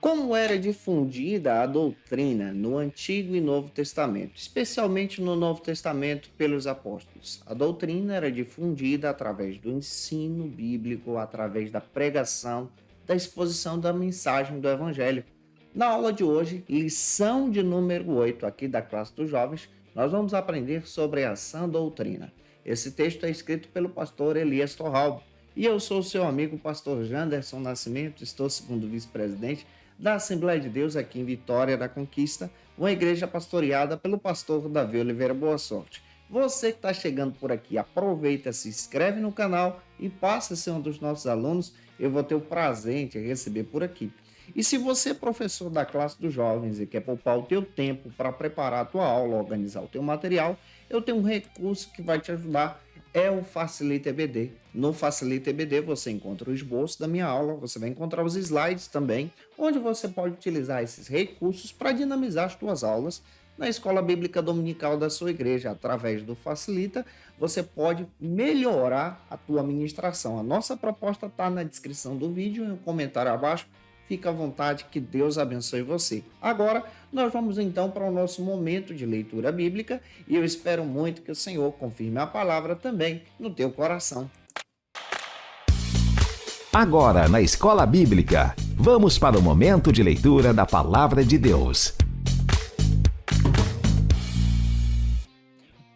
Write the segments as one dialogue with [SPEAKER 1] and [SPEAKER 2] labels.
[SPEAKER 1] Como era difundida a doutrina no Antigo e Novo Testamento, especialmente no Novo Testamento pelos apóstolos? A doutrina era difundida através do ensino bíblico, através da pregação, da exposição da mensagem do Evangelho. Na aula de hoje, lição de número 8 aqui da classe dos jovens, nós vamos aprender sobre a sã doutrina. Esse texto é escrito pelo pastor Elias Torralbo e eu sou o seu amigo, pastor Janderson Nascimento, estou segundo vice-presidente da Assembleia de Deus aqui em Vitória da Conquista, uma igreja pastoreada pelo pastor Davi Oliveira Boa Sorte. Você que está chegando por aqui, aproveita, se inscreve no canal e passa a ser um dos nossos alunos, eu vou ter o prazer de receber por aqui. E se você é professor da classe dos jovens e quer poupar o teu tempo para preparar a tua aula, organizar o teu material, eu tenho um recurso que vai te ajudar, é o Facilita EBD. No Facilita EBD você encontra o esboço da minha aula, você vai encontrar os slides também, onde você pode utilizar esses recursos para dinamizar as tuas aulas na Escola Bíblica Dominical da sua igreja. Através do Facilita, você pode melhorar a tua ministração. A nossa proposta está na descrição do vídeo e no comentário abaixo. Fica à vontade, que Deus abençoe você. Agora, nós vamos então para o nosso momento de leitura bíblica e eu espero muito que o Senhor confirme a palavra também no teu coração.
[SPEAKER 2] Agora, na Escola Bíblica, vamos para o momento de leitura da Palavra de Deus.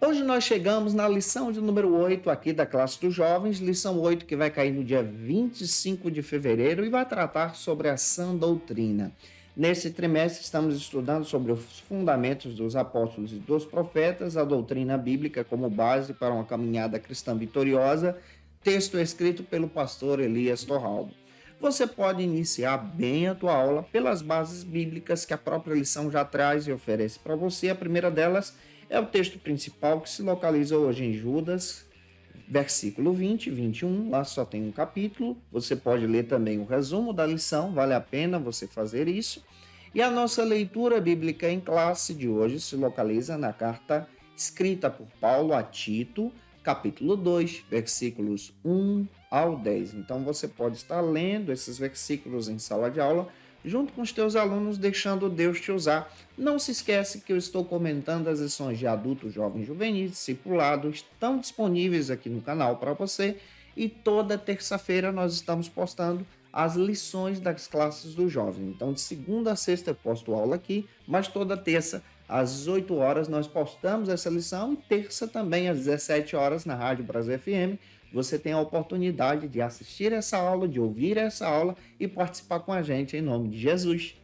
[SPEAKER 1] Hoje nós chegamos na lição de número 8 aqui da classe dos jovens, lição 8 que vai cair no dia 25 de fevereiro e vai tratar sobre a sã doutrina. Nesse trimestre estamos estudando sobre os fundamentos dos apóstolos e dos profetas, a doutrina bíblica como base para uma caminhada cristã vitoriosa, texto escrito pelo pastor Elias Torralbo. Você pode iniciar bem a tua aula pelas bases bíblicas que a própria lição já traz e oferece para você. A primeira delas é o texto principal que se localiza hoje em Judas, versículo 20, 21, lá só tem um capítulo. Você pode ler também o resumo da lição, vale a pena você fazer isso. E a nossa leitura bíblica em classe de hoje se localiza na carta escrita por Paulo a Tito, capítulo 2, versículos 1 ao 10. Então você pode estar lendo esses versículos em sala de aula, junto com os teus alunos, deixando Deus te usar. Não se esquece que eu estou comentando as lições de adulto, jovem, juvenil, discipulado, estão disponíveis aqui no canal para você e toda terça-feira nós estamos postando as lições das classes do jovem. Então de segunda a sexta eu posto aula aqui, mas toda terça às 8 horas nós postamos essa lição e terça também às 17 horas na Rádio Brasil FM. Você tem a oportunidade de assistir essa aula, de ouvir essa aula e participar com a gente em nome de Jesus.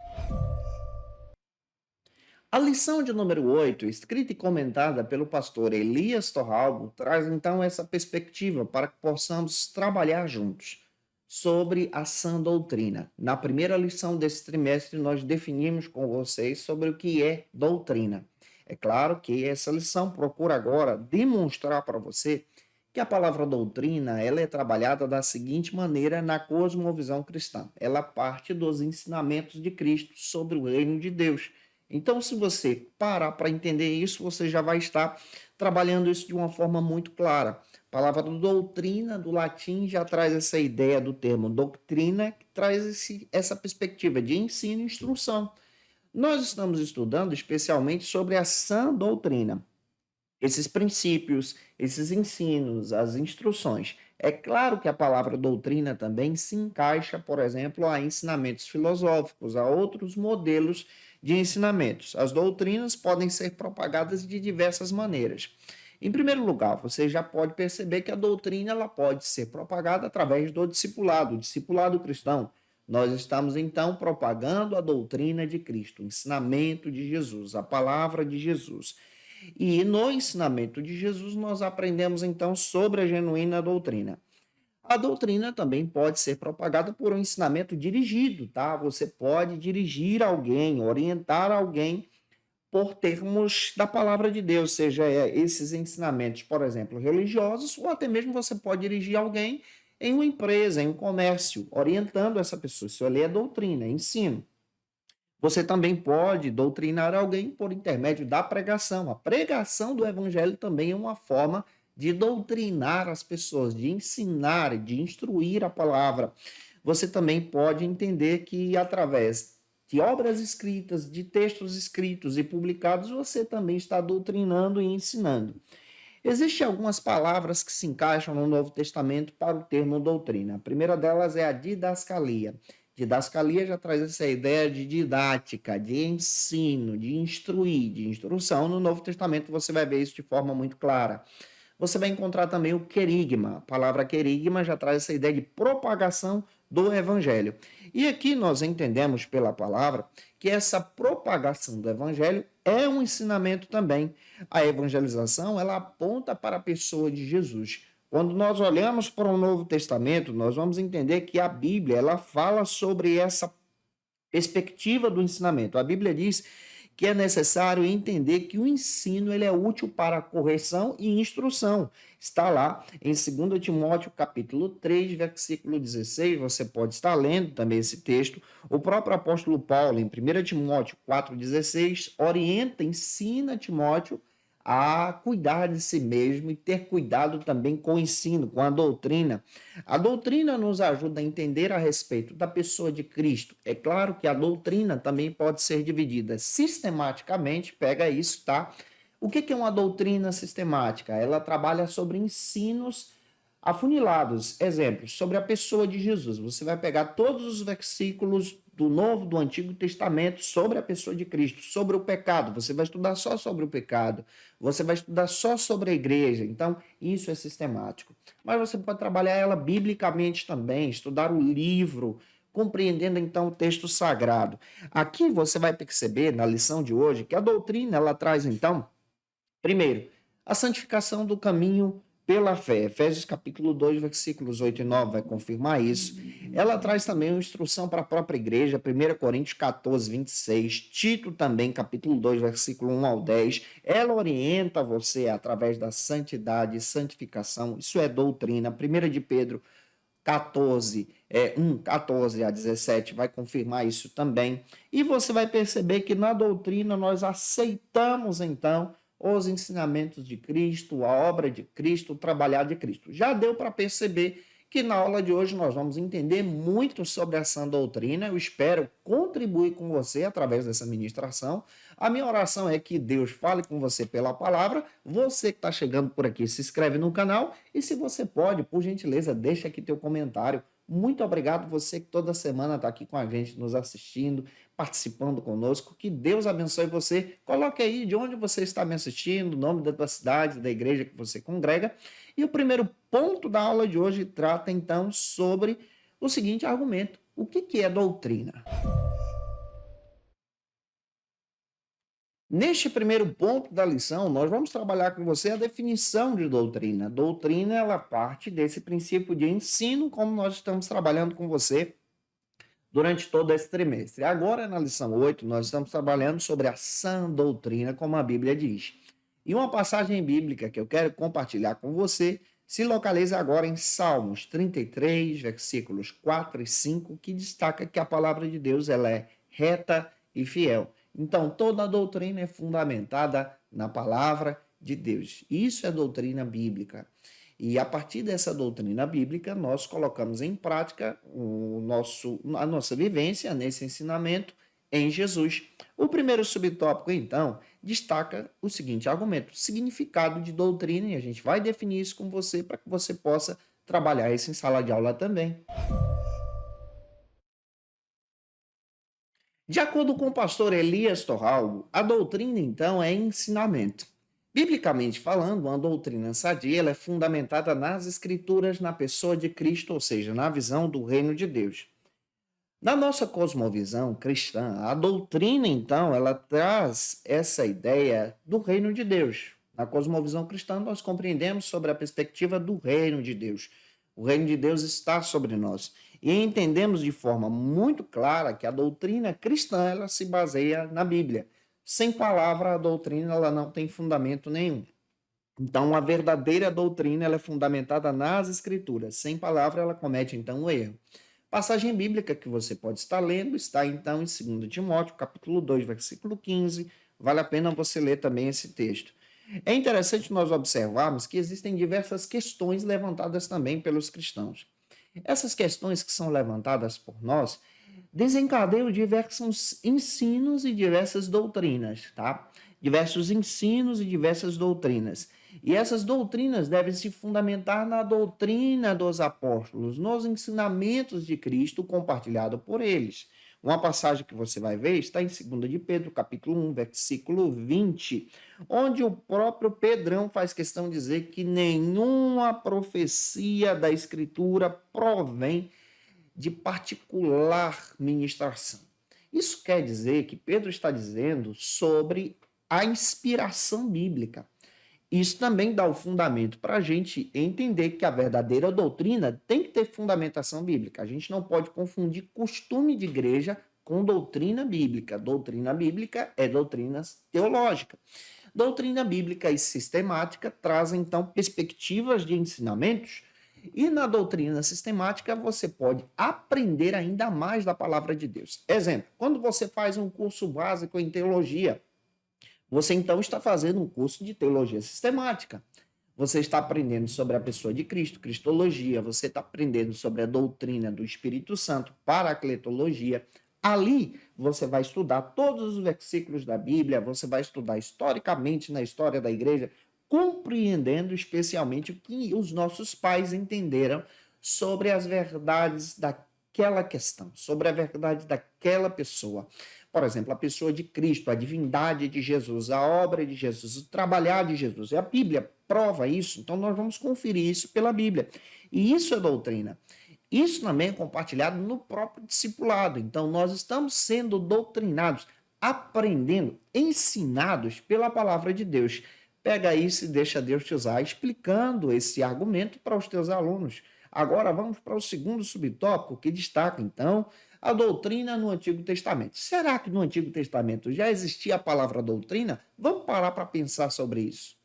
[SPEAKER 1] A lição de número 8, escrita e comentada pelo pastor Elias Torralbo, traz então essa perspectiva para que possamos trabalhar juntos sobre a sã doutrina. Na primeira lição desse trimestre, nós definimos com vocês sobre o que é doutrina. É claro que essa lição procura agora demonstrar para você que a palavra doutrina ela é trabalhada da seguinte maneira na cosmovisão cristã. Ela parte dos ensinamentos de Cristo sobre o reino de Deus. Então, se você parar para entender isso, você já vai estar trabalhando isso de uma forma muito clara. A palavra doutrina, do latim, já traz essa ideia do termo doutrina, que traz essa perspectiva de ensino e instrução. Nós estamos estudando especialmente sobre a sã doutrina. Esses princípios, esses ensinos, as instruções. É claro que a palavra doutrina também se encaixa, por exemplo, a ensinamentos filosóficos, a outros modelos de ensinamentos. As doutrinas podem ser propagadas de diversas maneiras. Em primeiro lugar, você já pode perceber que a doutrina ela pode ser propagada através do discipulado, o discipulado cristão. Nós estamos, então, propagando a doutrina de Cristo, o ensinamento de Jesus, a palavra de Jesus. E no ensinamento de Jesus, nós aprendemos então sobre a genuína doutrina. A doutrina também pode ser propagada por um ensinamento dirigido, tá? Você pode dirigir alguém, orientar alguém por termos da palavra de Deus, seja esses ensinamentos, por exemplo, religiosos, ou até mesmo você pode dirigir alguém em uma empresa, em um comércio, orientando essa pessoa. Isso ali é doutrina, é ensino. Você também pode doutrinar alguém por intermédio da pregação. A pregação do evangelho também é uma forma de doutrinar as pessoas, de ensinar, de instruir a palavra. Você também pode entender que através de obras escritas, de textos escritos e publicados, você também está doutrinando e ensinando. Existem algumas palavras que se encaixam no Novo Testamento para o termo doutrina. A primeira delas é a didascalia. Didascalia já traz essa ideia de didática, de ensino, de instruir, de instrução. No Novo Testamento você vai ver isso de forma muito clara. Você vai encontrar também o querigma. A palavra querigma já traz essa ideia de propagação do evangelho. E aqui nós entendemos pela palavra que essa propagação do evangelho é um ensinamento também. A evangelização, ela aponta para a pessoa de Jesus. Quando nós olhamos para o Novo Testamento, nós vamos entender que a Bíblia, ela fala sobre essa perspectiva do ensinamento. A Bíblia diz que é necessário entender que o ensino ele é útil para correção e instrução. Está lá em 2 Timóteo capítulo 3, versículo 16, você pode estar lendo também esse texto. O próprio apóstolo Paulo, em 1 Timóteo 4,16, orienta, ensina Timóteo a cuidar de si mesmo e ter cuidado também com o ensino, com a doutrina. A doutrina nos ajuda a entender a respeito da pessoa de Cristo. É claro que a doutrina também pode ser dividida sistematicamente, pega isso, tá? O que é uma doutrina sistemática? Ela trabalha sobre ensinos afunilados. Exemplos, sobre a pessoa de Jesus. Você vai pegar todos os versículos do Novo, do Antigo Testamento sobre a pessoa de Cristo, sobre o pecado. Você vai estudar só sobre o pecado. Você vai estudar só sobre a igreja. Então, isso é sistemático. Mas você pode trabalhar ela biblicamente também, estudar o livro, compreendendo então o texto sagrado. Aqui você vai perceber na lição de hoje que a doutrina ela traz então, primeiro, a santificação do caminho pela fé. Efésios capítulo 2, versículos 8 e 9 vai confirmar isso. Ela traz também uma instrução para a própria igreja, 1 Coríntios 14, 26, Tito também, capítulo 2, versículo 1 ao 10. Ela orienta você através da santidade e santificação, isso é doutrina. 1 de Pedro 14, 14 a 17 vai confirmar isso também. E você vai perceber que na doutrina nós aceitamos então os ensinamentos de Cristo, a obra de Cristo, o trabalhar de Cristo. Já deu para perceber que na aula de hoje nós vamos entender muito sobre a sã doutrina. Eu espero contribuir com você através dessa ministração. A minha oração é que Deus fale com você pela palavra. Você que está chegando por aqui, se inscreve no canal e se você pode, por gentileza, deixa aqui teu comentário. Muito obrigado você que toda semana está aqui com a gente, nos assistindo, participando conosco. Que Deus abençoe você. Coloque aí de onde você está me assistindo, o nome da tua cidade, da igreja que você congrega. E o primeiro ponto da aula de hoje trata então sobre o seguinte argumento: o que é doutrina? Neste primeiro ponto da lição, nós vamos trabalhar com você a definição de doutrina. Doutrina, ela parte desse princípio de ensino, como nós estamos trabalhando com você durante todo esse trimestre. Agora, na lição 8, nós estamos trabalhando sobre a sã doutrina, como a Bíblia diz. E uma passagem bíblica que eu quero compartilhar com você se localiza agora em Salmos 33, versículos 4 e 5, que destaca que a palavra de Deus ela é reta e fiel. Então, toda a doutrina é fundamentada na palavra de Deus. Isso é doutrina bíblica. E a partir dessa doutrina bíblica, nós colocamos em prática a nossa vivência nesse ensinamento em Jesus. O primeiro subtópico, então, destaca o seguinte argumento: significado de doutrina, e a gente vai definir isso com você para que você possa trabalhar isso em sala de aula também. De acordo com o pastor Elias Torralbo, a doutrina, então, é ensinamento. Biblicamente falando, uma doutrina sadia ela é fundamentada nas escrituras, na pessoa de Cristo, ou seja, na visão do reino de Deus. Na nossa cosmovisão cristã, a doutrina, então, ela traz essa ideia do reino de Deus. Na cosmovisão cristã, nós compreendemos sobre a perspectiva do reino de Deus. O reino de Deus está sobre nós. E entendemos de forma muito clara que a doutrina cristã ela se baseia na Bíblia. Sem palavra, a doutrina ela não tem fundamento nenhum. Então, a verdadeira doutrina ela é fundamentada nas Escrituras. Sem palavra, ela comete, então, um erro. Passagem bíblica que você pode estar lendo está, então, em 2 Timóteo, capítulo 2, versículo 15. Vale a pena você ler também esse texto. É interessante nós observarmos que existem diversas questões levantadas também pelos cristãos. Essas questões que são levantadas por nós desencadeiam diversos ensinos e diversas doutrinas, tá? Diversos ensinos e diversas doutrinas. E essas doutrinas devem se fundamentar na doutrina dos apóstolos, nos ensinamentos de Cristo compartilhado por eles. Uma passagem que você vai ver está em 2 de Pedro, capítulo 1, versículo 20, onde o próprio Pedrão faz questão de dizer que nenhuma profecia da Escritura provém de particular ministração. Isso quer dizer que Pedro está dizendo sobre a inspiração bíblica. Isso também dá o fundamento para a gente entender que a verdadeira doutrina tem que ter fundamentação bíblica. A gente não pode confundir costume de igreja com doutrina bíblica. Doutrina bíblica é doutrina teológica. Doutrina bíblica e sistemática trazem, então, perspectivas de ensinamentos, e na doutrina sistemática você pode aprender ainda mais da palavra de Deus. Exemplo, quando você faz um curso básico em teologia, você então está fazendo um curso de teologia sistemática. Você está aprendendo sobre a pessoa de Cristo, cristologia, você está aprendendo sobre a doutrina do Espírito Santo, paracletologia. Ali você vai estudar todos os versículos da Bíblia, você vai estudar historicamente na história da igreja, compreendendo especialmente o que os nossos pais entenderam sobre as verdades daquela questão, sobre a verdade daquela pessoa. Por exemplo, a pessoa de Cristo, a divindade de Jesus, a obra de Jesus, o trabalhar de Jesus. E a Bíblia prova isso, então nós vamos conferir isso pela Bíblia. E isso é doutrina. Isso também é compartilhado no próprio discipulado. Então, nós estamos sendo doutrinados, aprendendo, ensinados pela palavra de Deus. Pega isso e deixa Deus te usar, explicando esse argumento para os teus alunos. Agora vamos para o segundo subtópico, que destaca, então, a doutrina no Antigo Testamento. Será que no Antigo Testamento já existia a palavra doutrina? Vamos parar para pensar sobre isso.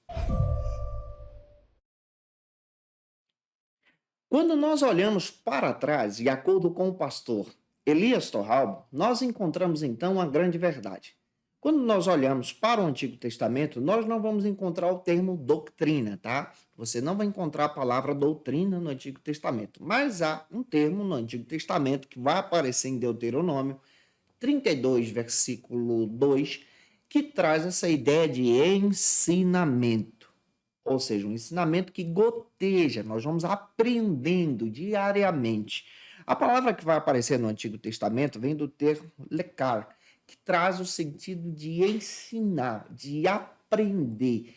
[SPEAKER 1] Quando nós olhamos para trás, de acordo com o pastor Elias Torralbo, nós encontramos então uma grande verdade. Quando nós olhamos para o Antigo Testamento, nós não vamos encontrar o termo doutrina, tá? Você não vai encontrar a palavra doutrina no Antigo Testamento, mas há um termo no Antigo Testamento que vai aparecer em Deuteronômio 32, versículo 2, que traz essa ideia de ensinamento. Ou seja, um ensinamento que goteja, nós vamos aprendendo diariamente. A palavra que vai aparecer no Antigo Testamento vem do termo lekar, que traz o sentido de ensinar, de aprender.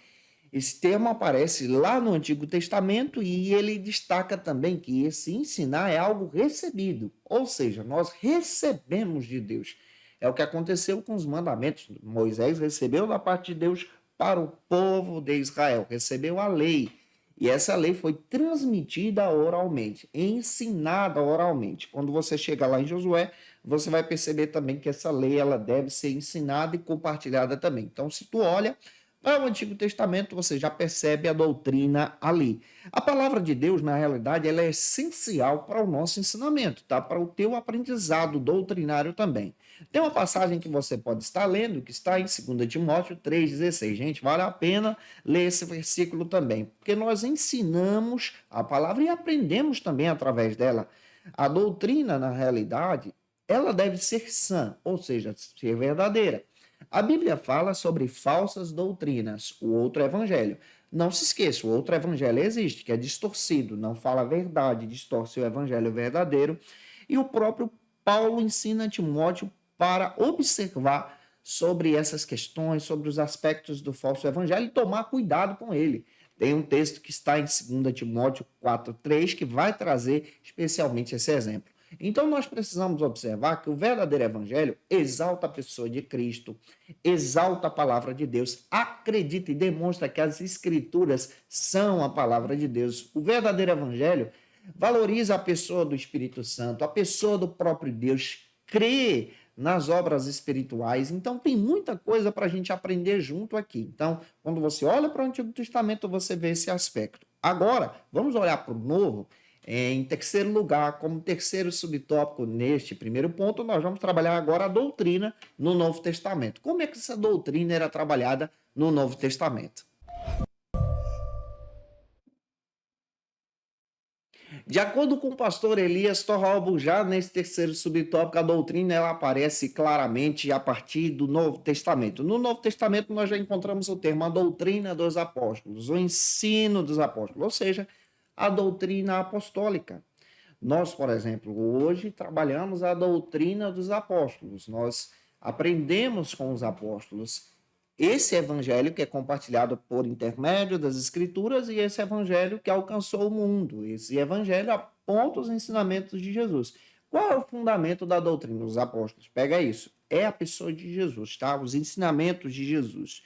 [SPEAKER 1] Esse termo aparece lá no Antigo Testamento e ele destaca também que esse ensinar é algo recebido, ou seja, nós recebemos de Deus. É o que aconteceu com os mandamentos. Moisés recebeu da parte de Deus para o povo de Israel, recebeu a lei. E essa lei foi transmitida oralmente, ensinada oralmente. Quando você chega lá em Josué, você vai perceber também que essa lei ela deve ser ensinada e compartilhada também. Então, se tu olha para o Antigo Testamento, você já percebe a doutrina ali. A palavra de Deus, na realidade, ela é essencial para o nosso ensinamento, tá? Para o teu aprendizado doutrinário também. Tem uma passagem que você pode estar lendo, que está em 2 Timóteo 3,16. Gente, vale a pena ler esse versículo também, porque nós ensinamos a palavra e aprendemos também através dela. A doutrina, na realidade, ela deve ser sã, ou seja, ser verdadeira. A Bíblia fala sobre falsas doutrinas, o outro evangelho. Não se esqueça, o outro evangelho existe, que é distorcido, não fala a verdade, distorce o evangelho verdadeiro. E o próprio Paulo ensina a Timóteo para observar sobre essas questões, sobre os aspectos do falso evangelho e tomar cuidado com ele. Tem um texto que está em 2 Timóteo 4,3 que vai trazer especialmente esse exemplo. Então, nós precisamos observar que o verdadeiro evangelho exalta a pessoa de Cristo, exalta a palavra de Deus, acredita e demonstra que as escrituras são a palavra de Deus. O verdadeiro evangelho valoriza a pessoa do Espírito Santo, a pessoa do próprio Deus, crê nas obras espirituais. Então, tem muita coisa para a gente aprender junto aqui. Então, quando você olha para o Antigo Testamento, você vê esse aspecto. Agora, vamos olhar para o Novo. Em terceiro lugar, como terceiro subtópico neste primeiro ponto, nós vamos trabalhar agora a doutrina no Novo Testamento. Como é que essa doutrina era trabalhada no Novo Testamento? De acordo com o pastor Elias Torralbo, já nesse terceiro subtópico, a doutrina ela aparece claramente a partir do Novo Testamento. No Novo Testamento, nós já encontramos o termo a doutrina dos apóstolos, o ensino dos apóstolos, ou seja, a doutrina apostólica. Nós, por exemplo, hoje trabalhamos a doutrina dos apóstolos, nós aprendemos com os apóstolos esse evangelho que é compartilhado por intermédio das escrituras e esse evangelho que alcançou o mundo. Esse evangelho aponta os ensinamentos de Jesus. Qual é o fundamento da doutrina dos apóstolos? Pega isso. É a pessoa de Jesus, tá? Os ensinamentos de Jesus.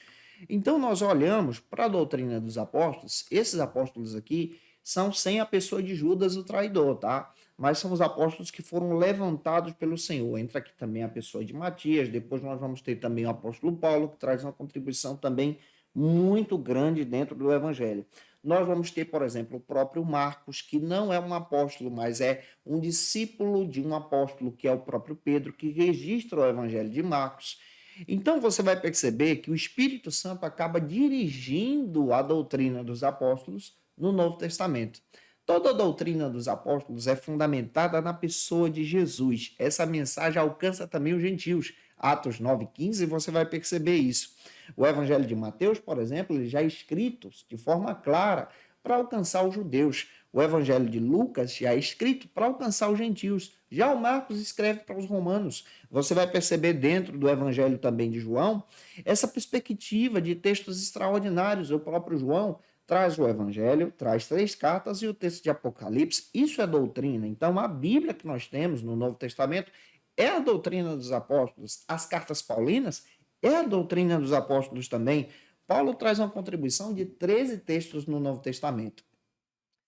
[SPEAKER 1] Então nós olhamos para a doutrina dos apóstolos, esses apóstolos aqui são sem a pessoa de Judas o traidor, tá? Mas são os apóstolos que foram levantados pelo Senhor. Entra aqui também a pessoa de Matias, depois nós vamos ter também o apóstolo Paulo, que traz uma contribuição também muito grande dentro do evangelho. Nós vamos ter, por exemplo, o próprio Marcos, que não é um apóstolo, mas é um discípulo de um apóstolo, que é o próprio Pedro, que registra o evangelho de Marcos. Então você vai perceber que o Espírito Santo acaba dirigindo a doutrina dos apóstolos no Novo Testamento. Toda a doutrina dos apóstolos é fundamentada na pessoa de Jesus. Essa mensagem alcança também os gentios. Atos 9,15, você vai perceber isso. O Evangelho de Mateus, por exemplo, ele já é escrito de forma clara para alcançar os judeus. O Evangelho de Lucas já é escrito para alcançar os gentios. Já o Marcos escreve para os romanos. Você vai perceber dentro do Evangelho também de João essa perspectiva de textos extraordinários. O próprio João traz o Evangelho, traz 3 cartas e o texto de Apocalipse. Isso é doutrina. Então, a Bíblia que nós temos no Novo Testamento é a doutrina dos apóstolos. As cartas paulinas é a doutrina dos apóstolos também. Paulo traz uma contribuição de 13 textos no Novo Testamento.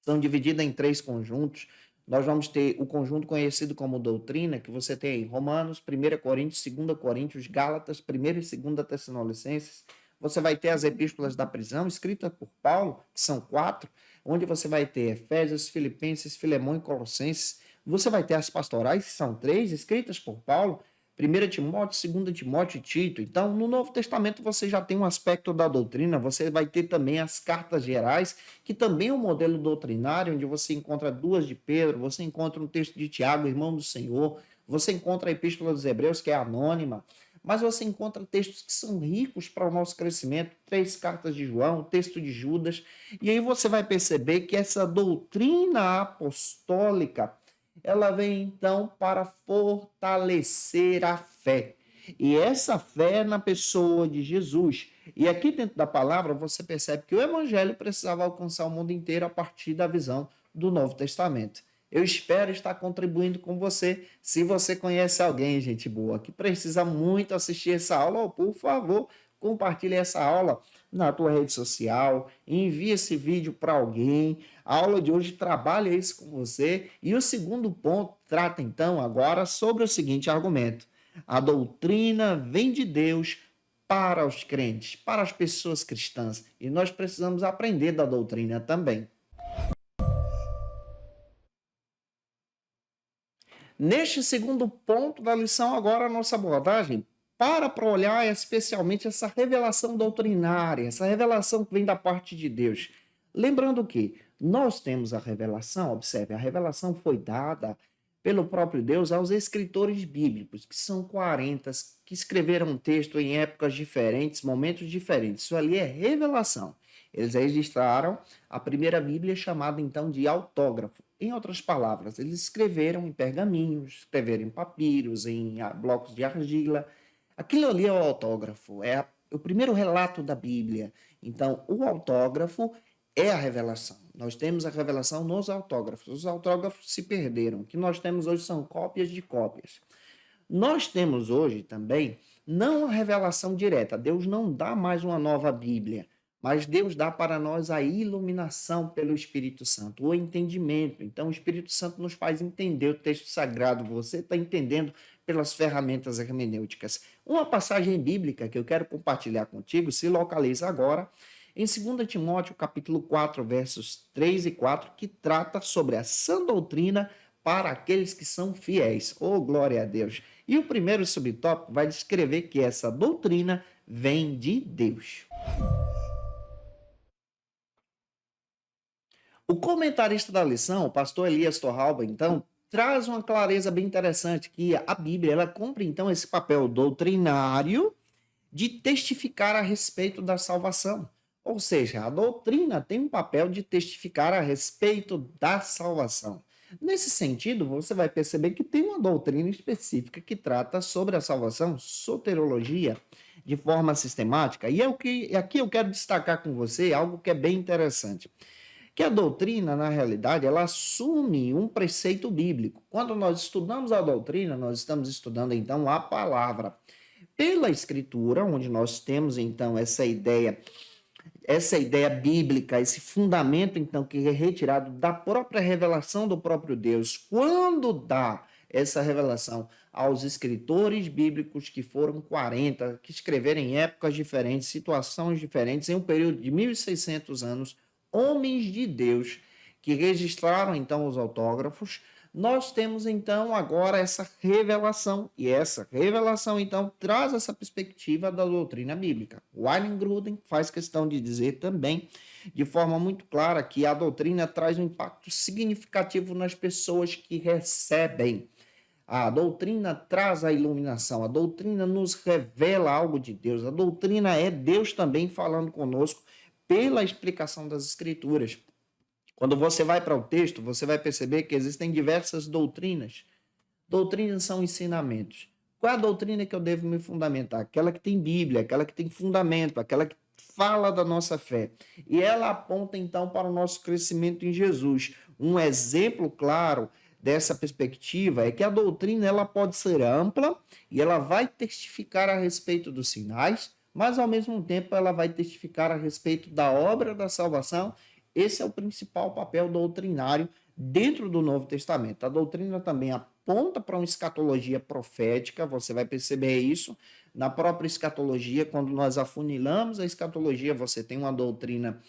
[SPEAKER 1] São divididas em 3 conjuntos. Nós vamos ter o conjunto conhecido como doutrina, que você tem Romanos, 1 Coríntios, 2 Coríntios, Gálatas, 1 e 2 Tessalonicenses. Você vai ter as epístolas da prisão, escritas por Paulo, que são 4, onde você vai ter Efésios, Filipenses, Filemão e Colossenses. Você vai ter as pastorais, que são 3, escritas por Paulo, 1 Timóteo, 2 Timóteo e Tito. Então, no Novo Testamento você já tem um aspecto da doutrina, você vai ter também as cartas gerais, que também é um modelo doutrinário, onde você encontra 2 de Pedro, você encontra um texto de Tiago, irmão do Senhor, você encontra a Epístola dos Hebreus, que é anônima, mas você encontra textos que são ricos para o nosso crescimento, 3 cartas de João, o texto de Judas, e aí você vai perceber que essa doutrina apostólica, ela vem então para fortalecer a fé. E essa fé é na pessoa de Jesus. E aqui dentro da palavra você percebe que o evangelho precisava alcançar o mundo inteiro a partir da visão do Novo Testamento. Eu espero estar contribuindo com você. Se você conhece alguém, gente boa, que precisa muito assistir essa aula, por favor, compartilhe essa aula na tua rede social, envie esse vídeo para alguém. A aula de hoje trabalha isso com você. E o segundo ponto trata então agora sobre o seguinte argumento: a doutrina vem de Deus para os crentes, para as pessoas cristãs, e nós precisamos aprender da doutrina também. Neste segundo ponto da lição, agora a nossa abordagem para olhar especialmente essa revelação doutrinária, essa revelação que vem da parte de Deus. Lembrando que nós temos a revelação, observe, a revelação foi dada pelo próprio Deus aos escritores bíblicos, que são 40, que escreveram um texto em épocas diferentes, momentos diferentes. Isso ali é revelação. Eles registraram a primeira Bíblia, chamada então de autógrafo. Em outras palavras, eles escreveram em pergaminhos, escreveram em papiros, em blocos de argila. Aquilo ali é o autógrafo, é o primeiro relato da Bíblia. Então, o autógrafo é a revelação. Nós temos a revelação nos autógrafos. Os autógrafos se perderam. O que nós temos hoje são cópias de cópias. Nós temos hoje também não a revelação direta. Deus não dá mais uma nova Bíblia, mas Deus dá para nós a iluminação pelo Espírito Santo, o entendimento. Então, o Espírito Santo nos faz entender o texto sagrado. Você está entendendo pelas ferramentas hermenêuticas. Uma passagem bíblica que eu quero compartilhar contigo se localiza agora em 2 Timóteo, capítulo 4, versos 3 e 4, que trata sobre a sã doutrina para aqueles que são fiéis. Oh, glória a Deus! E o primeiro subtópico vai descrever que essa doutrina vem de Deus. O comentarista da lição, o pastor Elias Torralba, então, traz uma clareza bem interessante, que a Bíblia, ela cumpre, então, esse papel doutrinário de testificar a respeito da salvação. Ou seja, a doutrina tem um papel de testificar a respeito da salvação. Nesse sentido, você vai perceber que tem uma doutrina específica que trata sobre a salvação, soteriologia, de forma sistemática. E aqui eu quero destacar com você algo que é bem interessante. Que a doutrina, na realidade, ela assume um preceito bíblico. Quando nós estudamos a doutrina, nós estamos estudando, então, a palavra. Pela Escritura, onde nós temos, então, essa ideia bíblica, esse fundamento, então, que é retirado da própria revelação do próprio Deus, quando dá essa revelação aos escritores bíblicos, que foram 40, que escreveram em épocas diferentes, situações diferentes, em um período de 1.600 anos, homens de Deus que registraram, então, os autógrafos. Nós temos, então, agora essa revelação, e essa revelação, então, traz essa perspectiva da doutrina bíblica. O William Gruden faz questão de dizer também, de forma muito clara, que a doutrina traz um impacto significativo nas pessoas que recebem. A doutrina traz a iluminação, a doutrina nos revela algo de Deus, a doutrina é Deus também falando conosco pela explicação das Escrituras. Quando você vai para o texto, você vai perceber que existem diversas doutrinas. Doutrinas são ensinamentos. Qual é a doutrina que eu devo me fundamentar? Aquela que tem Bíblia, aquela que tem fundamento, aquela que fala da nossa fé. E ela aponta, então, para o nosso crescimento em Jesus. Um exemplo claro dessa perspectiva é que a doutrina ela pode ser ampla e ela vai testificar a respeito dos sinais, mas, ao mesmo tempo, ela vai testificar a respeito da obra da salvação. Esse é o principal papel doutrinário dentro do Novo Testamento. A doutrina também aponta para uma escatologia profética, você vai perceber isso na própria escatologia. Quando nós afunilamos a escatologia, você tem uma doutrina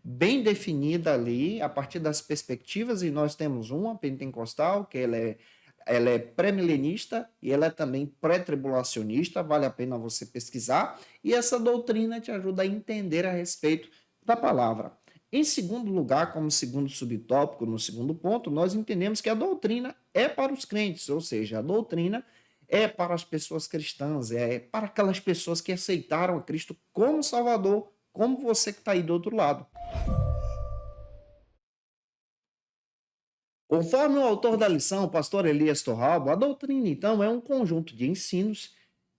[SPEAKER 1] bem definida ali, a partir das perspectivas, e nós temos uma pentecostal, que ela é pré-milenista e ela é também pré-tribulacionista, vale a pena você pesquisar, e essa doutrina te ajuda a entender a respeito da palavra. Em segundo lugar, como segundo subtópico, no segundo ponto, nós entendemos que a doutrina é para os crentes, ou seja, a doutrina é para as pessoas cristãs, é para aquelas pessoas que aceitaram a Cristo como Salvador, como você que está aí do outro lado. Conforme o autor da lição, o pastor Elias Torralbo, a doutrina, então, é um conjunto de ensinos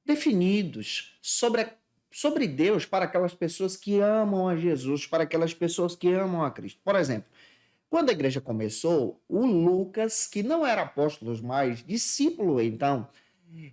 [SPEAKER 1] definidos sobre Deus para aquelas pessoas que amam a Jesus, para aquelas pessoas que amam a Cristo. Por exemplo, quando a igreja começou, o Lucas, que não era apóstolo, mas discípulo, então,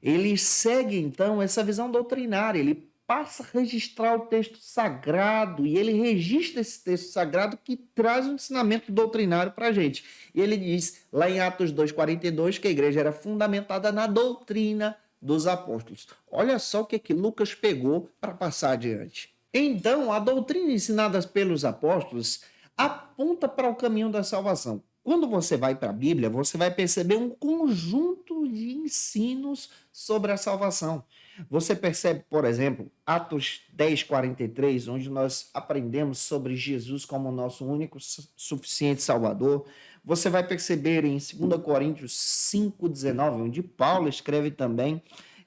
[SPEAKER 1] ele segue, então, essa visão doutrinária, ele passa a registrar o texto sagrado e ele registra esse texto sagrado que traz um ensinamento doutrinário para a gente. E ele diz, lá em Atos 2,42, que a igreja era fundamentada na doutrina dos apóstolos. Olha só o que Lucas pegou para passar adiante. Então, a doutrina ensinada pelos apóstolos aponta para o caminho da salvação. Quando você vai para a Bíblia, você vai perceber um conjunto de ensinos sobre a salvação. Você percebe, por exemplo, Atos 10:43, onde nós aprendemos sobre Jesus como nosso único suficiente Salvador. Você vai perceber em 2 Coríntios 5:19, onde Paulo escreve também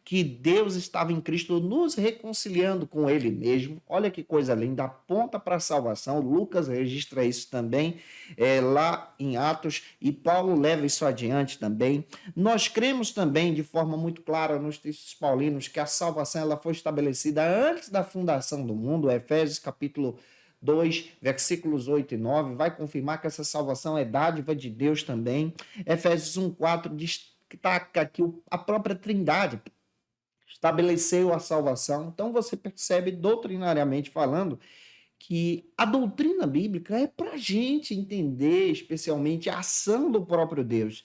[SPEAKER 1] que Deus estava em Cristo nos reconciliando com Ele mesmo. Olha que coisa linda, aponta para a salvação. Lucas registra isso também lá em Atos, e Paulo leva isso adiante também. Nós cremos também de forma muito clara nos textos paulinos que a salvação ela foi estabelecida antes da fundação do mundo. Efésios capítulo 2, versículos 8 e 9, vai confirmar que essa salvação é dádiva de Deus também. Efésios 1:4 destaca que a própria Trindade estabeleceu a salvação. Então você percebe, doutrinariamente falando, que a doutrina bíblica é para a gente entender, especialmente, a ação do próprio Deus.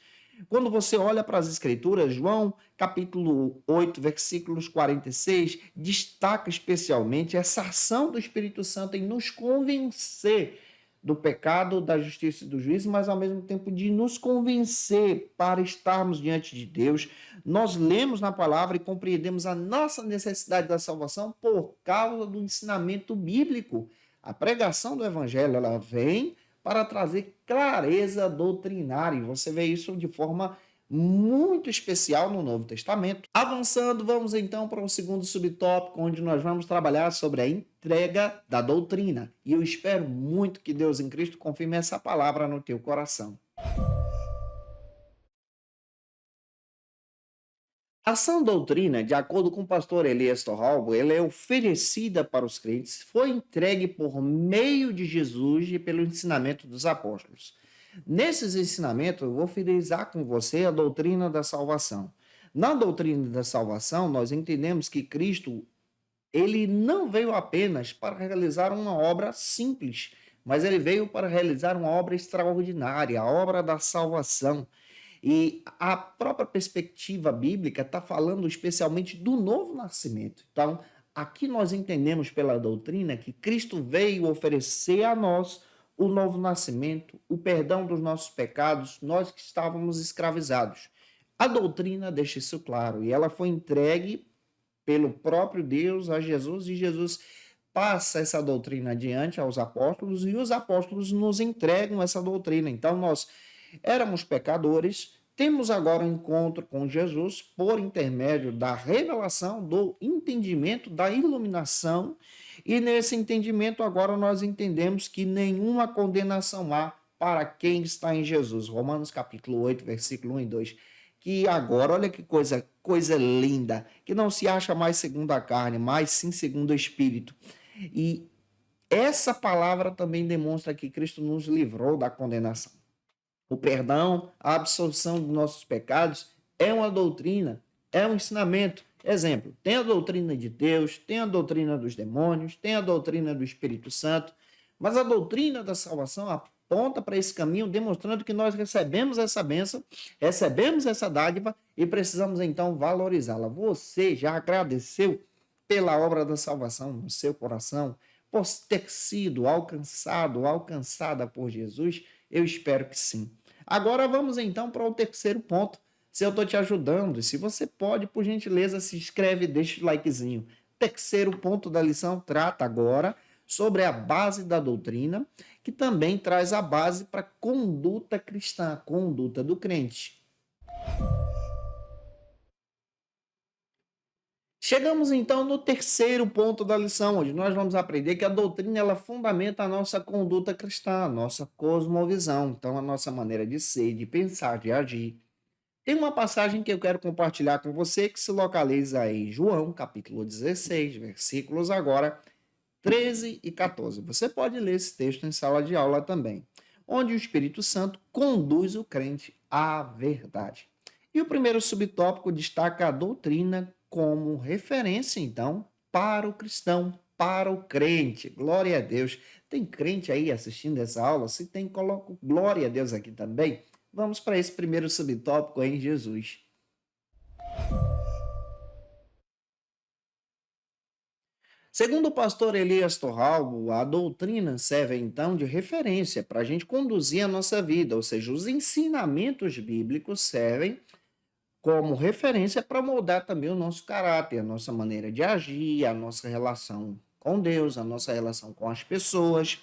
[SPEAKER 1] Quando você olha para as Escrituras, João, capítulo 8, versículos 46, destaca especialmente essa ação do Espírito Santo em nos convencer do pecado, da justiça e do juízo, mas ao mesmo tempo de nos convencer para estarmos diante de Deus. Nós lemos na palavra e compreendemos a nossa necessidade da salvação por causa do ensinamento bíblico. A pregação do evangelho, ela vem para trazer clareza doutrinária. E você vê isso de forma muito especial no Novo Testamento. Avançando, vamos então para o segundo subtópico, onde nós vamos trabalhar sobre a entrega da doutrina. E eu espero muito que Deus em Cristo confirme essa palavra no teu coração. A sã doutrina, de acordo com o pastor Elias Torralbo, ela é oferecida para os crentes, foi entregue por meio de Jesus e pelo ensinamento dos apóstolos. Nesses ensinamentos, eu vou frisar com você a doutrina da salvação. Na doutrina da salvação, nós entendemos que Cristo, ele não veio apenas para realizar uma obra simples, mas ele veio para realizar uma obra extraordinária, a obra da salvação. E a própria perspectiva bíblica está falando especialmente do novo nascimento. Então, aqui nós entendemos pela doutrina que Cristo veio oferecer a nós o novo nascimento, o perdão dos nossos pecados, nós que estávamos escravizados. A doutrina deixa isso claro e ela foi entregue pelo próprio Deus a Jesus e Jesus passa essa doutrina adiante aos apóstolos e os apóstolos nos entregam essa doutrina. Então, nós éramos pecadores, temos agora um encontro com Jesus por intermédio da revelação, do entendimento, da iluminação, e nesse entendimento agora nós entendemos que nenhuma condenação há para quem está em Jesus. Romanos capítulo 8, versículo 1 e 2. Que agora, olha que coisa linda, que não se acha mais segundo a carne, mas sim segundo o Espírito. E essa palavra também demonstra que Cristo nos livrou da condenação. O perdão, a absolvição dos nossos pecados é uma doutrina, é um ensinamento. Exemplo, tem a doutrina de Deus, tem a doutrina dos demônios, tem a doutrina do Espírito Santo, mas a doutrina da salvação aponta para esse caminho, demonstrando que nós recebemos essa bênção, recebemos essa dádiva e precisamos então valorizá-la. Você já agradeceu pela obra da salvação no seu coração, por ter sido alcançada por Jesus? Eu espero que sim. Agora vamos então para o terceiro ponto. Se eu estou te ajudando, se você pode, por gentileza, se inscreve e deixa o likezinho. Terceiro ponto da lição trata agora sobre a base da doutrina, que também traz a base para a conduta cristã, a conduta do crente. Chegamos então no terceiro ponto da lição, onde nós vamos aprender que a doutrina ela fundamenta a nossa conduta cristã, a nossa cosmovisão, então a nossa maneira de ser, de pensar, de agir. Tem uma passagem que eu quero compartilhar com você que se localiza em João, capítulo 16, versículos agora 13 e 14. Você pode ler esse texto em sala de aula também, onde o Espírito Santo conduz o crente à verdade. E o primeiro subtópico destaca a doutrina como referência, então, para o cristão, para o crente. Glória a Deus. Tem crente aí assistindo essa aula? Se tem, coloco glória a Deus aqui também. Vamos para esse primeiro subtópico em Jesus. Segundo o pastor Elias Torralbo, a doutrina serve então de referência para a gente conduzir a nossa vida, ou seja, os ensinamentos bíblicos servem como referência para moldar também o nosso caráter, a nossa maneira de agir, a nossa relação com Deus, a nossa relação com as pessoas.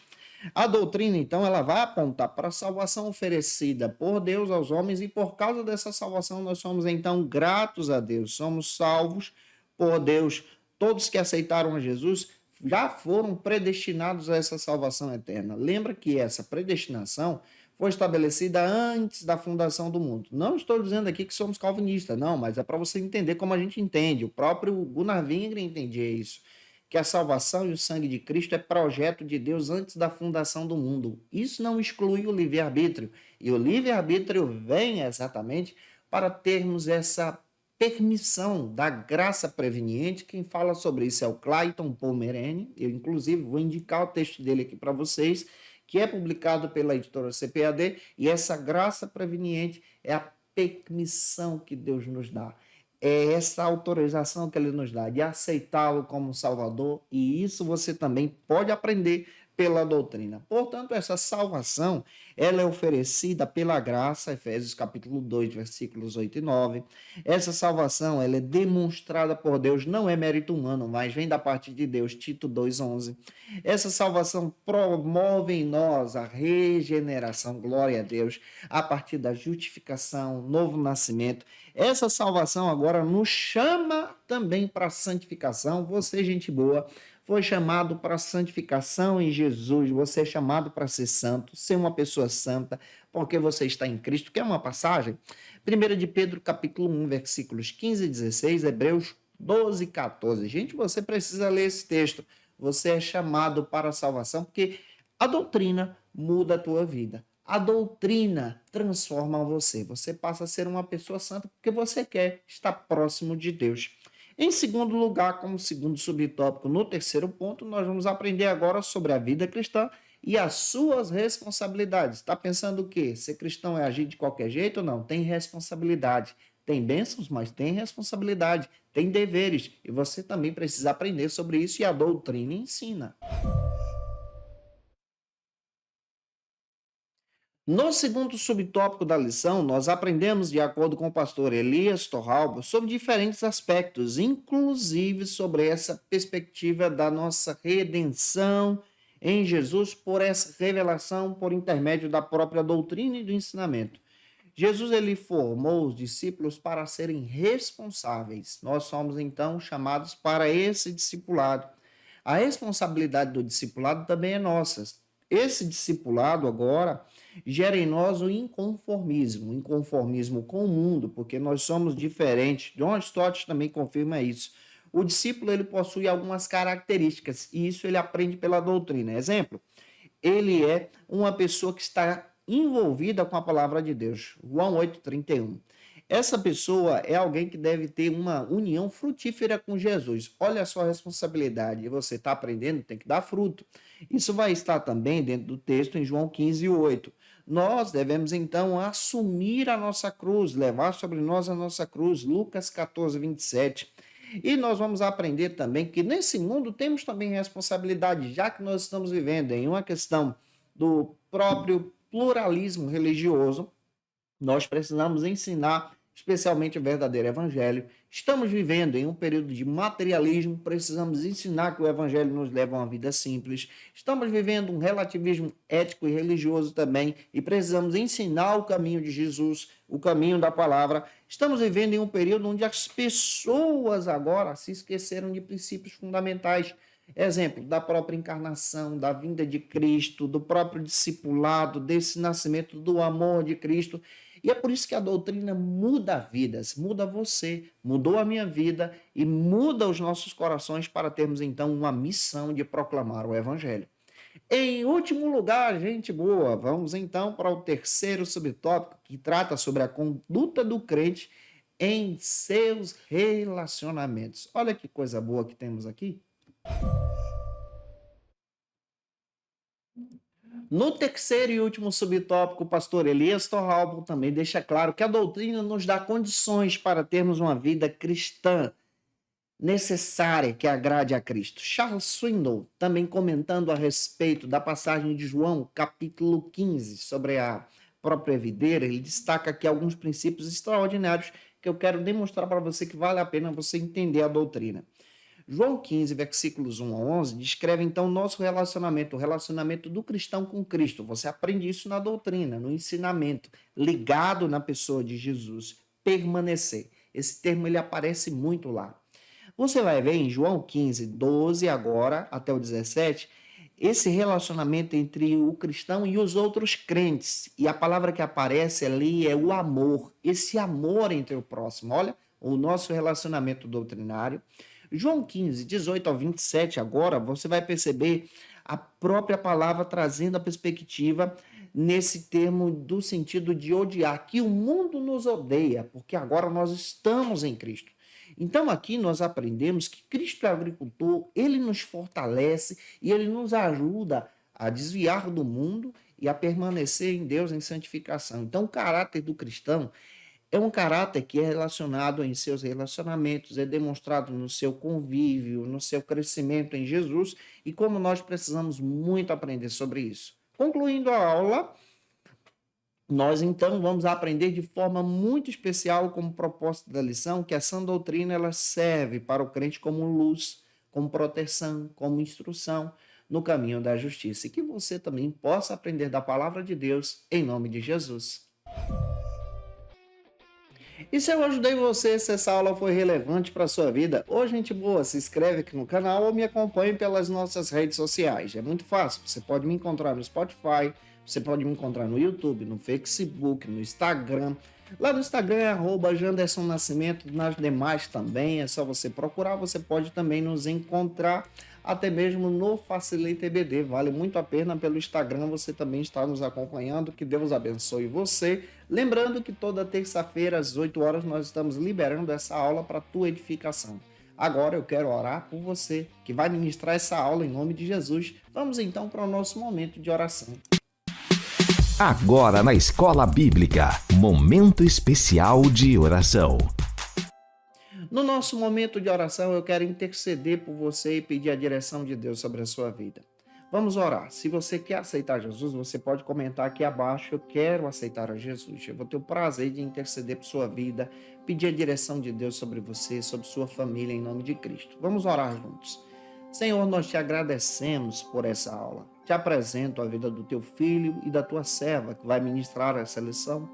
[SPEAKER 1] A doutrina, então, ela vai apontar para a salvação oferecida por Deus aos homens e por causa dessa salvação nós somos, então, gratos a Deus. Somos salvos por Deus. Todos que aceitaram a Jesus já foram predestinados a essa salvação eterna. Lembra que essa predestinação foi estabelecida antes da fundação do mundo. Não estou dizendo aqui que somos calvinistas, não, mas é para você entender como a gente entende. O próprio Gunnar Wingren entendia isso, que a salvação e o sangue de Cristo é projeto de Deus antes da fundação do mundo. Isso não exclui o livre-arbítrio. E o livre-arbítrio vem exatamente para termos essa permissão da graça preveniente. Quem fala sobre isso é o Clayton Pomerene. Eu, inclusive, vou indicar o texto dele aqui para vocês, que é publicado pela editora CPAD, e essa graça preveniente é a permissão que Deus nos dá. É essa autorização que ele nos dá de aceitá-lo como Salvador, e isso você também pode aprender pela doutrina. Portanto, essa salvação, ela é oferecida pela graça, Efésios capítulo 2, versículos 8 e 9. Essa salvação, ela é demonstrada por Deus, não é mérito humano, mas vem da parte de Deus, Tito 2:11. Essa salvação promove em nós a regeneração, glória a Deus, a partir da justificação, novo nascimento. Essa salvação agora nos chama também para a santificação. Você, gente boa, foi chamado para a santificação em Jesus. Você é chamado para ser santo, ser uma pessoa santa, porque você está em Cristo. Quer uma passagem? 1 de Pedro, capítulo 1, versículos 15 e 16, Hebreus 12 e 14. Gente, você precisa ler esse texto. Você é chamado para a salvação, porque a doutrina muda a tua vida. A doutrina transforma você. Você passa a ser uma pessoa santa porque você quer estar próximo de Deus. Em segundo lugar, como segundo subtópico, no terceiro ponto, nós vamos aprender agora sobre a vida cristã e as suas responsabilidades. Está pensando o quê? Ser cristão é agir de qualquer jeito ou não? Tem responsabilidade. Tem bênçãos, mas tem responsabilidade. Tem deveres. E você também precisa aprender sobre isso e a doutrina ensina. No segundo subtópico da lição, nós aprendemos, de acordo com o pastor Elias Torralbo, sobre diferentes aspectos, inclusive sobre essa perspectiva da nossa redenção em Jesus por essa revelação por intermédio da própria doutrina e do ensinamento. Jesus ele formou os discípulos para serem responsáveis. Nós somos então chamados para esse discipulado. A responsabilidade do discipulado também é nossa. Esse discipulado agora gera em nós o inconformismo com o mundo, porque nós somos diferentes. John Stott também confirma isso. O discípulo ele possui algumas características e isso ele aprende pela doutrina. Exemplo, ele é uma pessoa que está envolvida com a palavra de Deus. João 8:31. Essa pessoa é alguém que deve ter uma união frutífera com Jesus. Olha a sua responsabilidade. Você está aprendendo, tem que dar fruto. Isso vai estar também dentro do texto em João 15:8. Nós devemos então assumir a nossa cruz, levar sobre nós a nossa cruz. Lucas 14:27. E nós vamos aprender também que nesse mundo temos também responsabilidade, já que nós estamos vivendo em uma questão do próprio pluralismo religioso. Nós precisamos ensinar especialmente o verdadeiro evangelho. Estamos vivendo em um período de materialismo, precisamos ensinar que o evangelho nos leva a uma vida simples. Estamos vivendo um relativismo ético e religioso também e precisamos ensinar o caminho de Jesus, o caminho da palavra. Estamos vivendo em um período onde as pessoas agora se esqueceram de princípios fundamentais. Exemplo, da própria encarnação, da vinda de Cristo, do próprio discipulado, desse nascimento do amor de Cristo. E é por isso que a doutrina muda vidas, muda você, mudou a minha vida e muda os nossos corações para termos então uma missão de proclamar o Evangelho. Em último lugar, gente boa, vamos então para o terceiro subtópico que trata sobre a conduta do crente em seus relacionamentos. Olha que coisa boa que temos aqui. No terceiro e último subtópico, o pastor Elias Torralbo também deixa claro que a doutrina nos dá condições para termos uma vida cristã necessária que agrade a Cristo. Charles Swindoll, também comentando a respeito da passagem de João, capítulo 15, sobre a própria videira, ele destaca aqui alguns princípios extraordinários que eu quero demonstrar para você que vale a pena você entender a doutrina. João 15, versículos 1 a 11, descreve então o nosso relacionamento, o relacionamento do cristão com Cristo. Você aprende isso na doutrina, no ensinamento, ligado na pessoa de Jesus. Permanecer. Esse termo ele aparece muito lá. Você vai ver em João 15, 12 agora, até o 17, esse relacionamento entre o cristão e os outros crentes. E a palavra que aparece ali é o amor. Esse amor entre o próximo. Olha, o nosso relacionamento doutrinário. João 15, 18 ao 27, agora, você vai perceber a própria palavra trazendo a perspectiva nesse termo do sentido de odiar, que o mundo nos odeia, porque agora nós estamos em Cristo. Então aqui nós aprendemos que Cristo é agricultor, ele nos fortalece e ele nos ajuda a desviar do mundo e a permanecer em Deus em santificação. Então o caráter do cristão É um caráter que é relacionado em seus relacionamentos, é demonstrado no seu convívio, no seu crescimento em Jesus e como nós precisamos muito aprender sobre isso. Concluindo a aula, nós então vamos aprender de forma muito especial como propósito da lição que a sã doutrina ela serve para o crente como luz, como proteção, como instrução no caminho da justiça e que você também possa aprender da palavra de Deus em nome de Jesus. E se eu ajudei você, se essa aula foi relevante para a sua vida, ô gente boa, se inscreve aqui no canal ou me acompanhe pelas nossas redes sociais. É muito fácil, você pode me encontrar no Spotify, você pode me encontrar no YouTube, no Facebook, no Instagram. Lá no Instagram é @Janderson Nascimento, nas demais também, é só você procurar, você pode também nos encontrar até mesmo no Facilita EBD, vale muito a pena pelo Instagram, você também está nos acompanhando, que Deus abençoe você. Lembrando que toda terça-feira às 8 horas nós estamos liberando essa aula para a tua edificação. Agora eu quero orar por você, que vai ministrar essa aula em nome de Jesus. Vamos então para o nosso momento de oração.
[SPEAKER 2] Agora na Escola Bíblica, momento especial de oração.
[SPEAKER 1] No nosso momento de oração, eu quero interceder por você e pedir a direção de Deus sobre a sua vida. Vamos orar. Se você quer aceitar Jesus, você pode comentar aqui abaixo, eu quero aceitar a Jesus. Eu vou ter o prazer de interceder por sua vida, pedir a direção de Deus sobre você, sobre sua família, em nome de Cristo. Vamos orar juntos. Senhor, nós te agradecemos por essa aula. Te apresento a vida do teu filho e da tua serva que vai ministrar essa lição.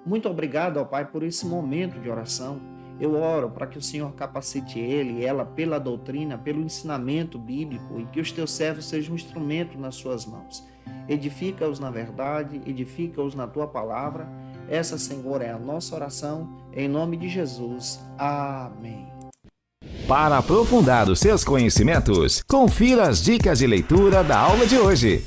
[SPEAKER 1] Muito obrigado, ó Pai, por esse momento de oração. Eu oro para que o Senhor capacite ele e ela pela doutrina, pelo ensinamento bíblico e que os teus servos sejam um instrumento nas suas mãos. Edifica-os na verdade, edifica-os na tua palavra. Essa, Senhor, é a nossa oração, em nome de Jesus. Amém.
[SPEAKER 2] Para aprofundar os seus conhecimentos, confira as dicas de leitura da aula de hoje.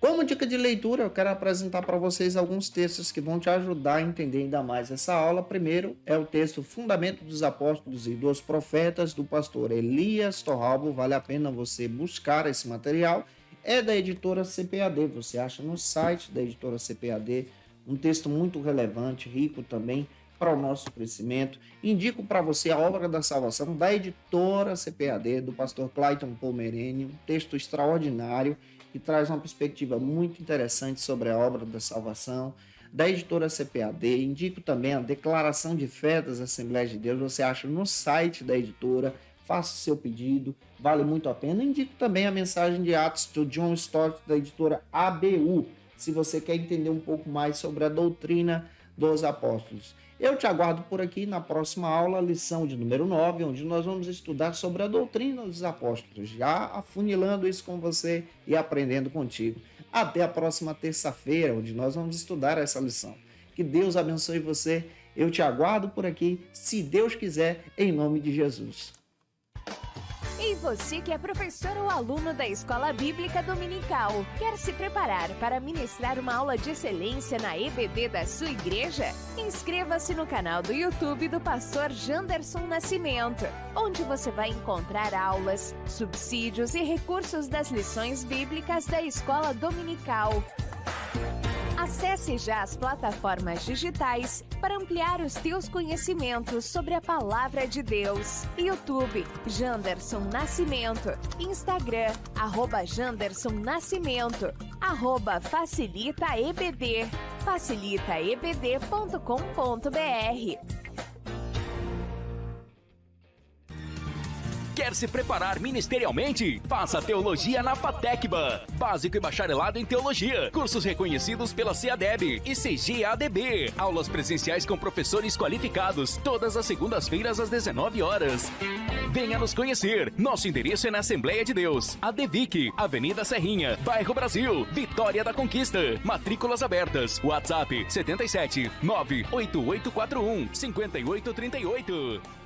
[SPEAKER 1] Como dica de leitura, eu quero apresentar para vocês alguns textos que vão te ajudar a entender ainda mais essa aula. Primeiro é o texto Fundamento dos Apóstolos e dos Profetas, do pastor Elias Torralbo. Vale a pena você buscar esse material. É da editora CPAD, você acha no site da editora CPAD. Um texto muito relevante, rico também para o nosso crescimento. Indico para você a Obra da Salvação, da editora CPAD, do pastor Clayton Pomerênio. Um texto extraordinário, que traz uma perspectiva muito interessante sobre a obra da salvação, da editora CPAD. Indico também a Declaração de Fé das Assembleias de Deus, você acha no site da editora, faça o seu pedido, vale muito a pena. Indico também a Mensagem de Atos do John Stott, da editora ABU, se você quer entender um pouco mais sobre a doutrina dos apóstolos. Eu te aguardo por aqui na próxima aula, lição de número 9, onde nós vamos estudar sobre a doutrina dos apóstolos, já afunilando isso com você e aprendendo contigo. Até a próxima terça-feira, onde nós vamos estudar essa lição. Que Deus abençoe você. Eu te aguardo por aqui, se Deus quiser, em nome de Jesus.
[SPEAKER 3] E você que é professor ou aluno da Escola Bíblica Dominical, quer se preparar para ministrar uma aula de excelência na EBD da sua igreja? Inscreva-se no canal do YouTube do pastor Janderson Nascimento, onde você vai encontrar aulas, subsídios e recursos das lições bíblicas da Escola Dominical. Acesse já as plataformas digitais para ampliar os teus conhecimentos sobre a Palavra de Deus. YouTube, Janderson Nascimento. Instagram, @Janderson Nascimento. @FacilitaEBD. facilitaebd.com.br.
[SPEAKER 4] Quer se preparar ministerialmente? Faça Teologia na FATECBA. Básico e bacharelado em Teologia. Cursos reconhecidos pela CEADEB e CGADB. Aulas presenciais com professores qualificados. Todas as segundas-feiras às 19 horas. Venha nos conhecer. Nosso endereço é na Assembleia de Deus. ADVIC, Avenida Serrinha, Bairro Brasil, Vitória da Conquista. Matrículas abertas. WhatsApp 77 98841 5838.